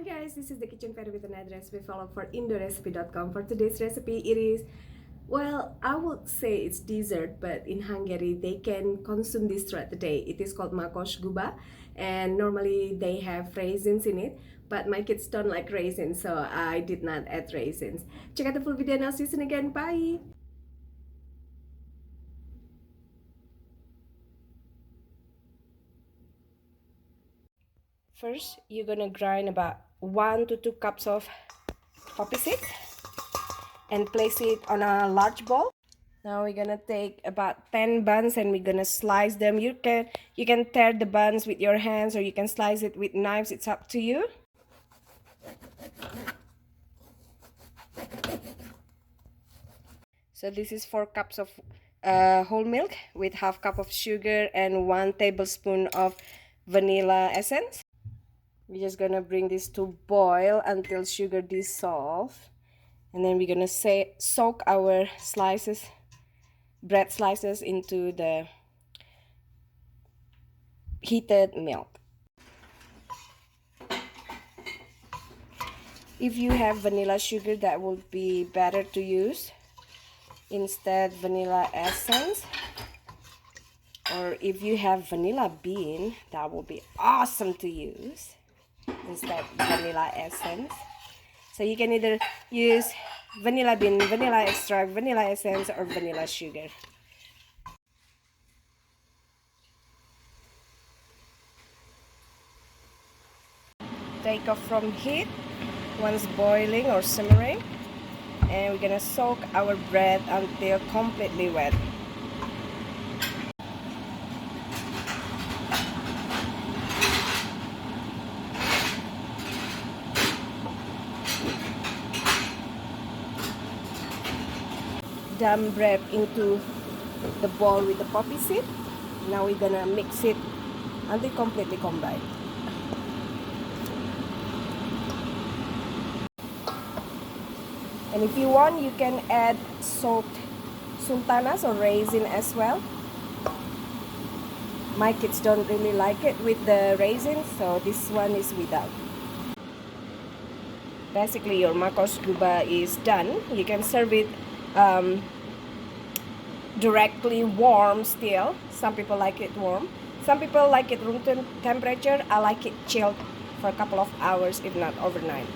guys, this is the Kitchen Fairy with another recipe follow for indorecipe.com. For today's recipe, it is, well, I would say it's dessert, but in Hungary they can consume this throughout the day. It is called Makos Guba, and normally they have raisins in it, but my kids don't like raisins, so I did not add raisins. Check out the full video and I'll see you soon again. Bye! First, you're gonna grind about 1 to 2 cups of poppy seeds and place it on a large bowl. Now we're gonna take about 10 buns and we're gonna slice them. You can tear the buns with your hands or you can slice it with knives. It's up to you. So this is 4 cups of whole milk with half cup of sugar and 1 tablespoon of vanilla essence. We're just gonna bring this to boil until sugar dissolves, and then we're gonna soak our bread slices into the heated milk. If you have vanilla sugar, that would be better to use instead vanilla essence, or if you have vanilla bean, that will be awesome to use instead vanilla essence. So you can either use vanilla bean, vanilla extract, vanilla essence, or vanilla sugar. Take off from heat once boiling or simmering, and we're gonna soak our bread until completely wet. Dump bread into the bowl with the poppy seed. Now we're gonna mix it until completely combined. And if you want, you can add soaked sultanas or raisin as well. My kids don't really like it with the raisins, so this one is without. Basically, your Makos Guba is done. You can serve it directly warm still. Some people like it warm. Some people like it room temperature. I like it chilled for a couple of hours, if not overnight.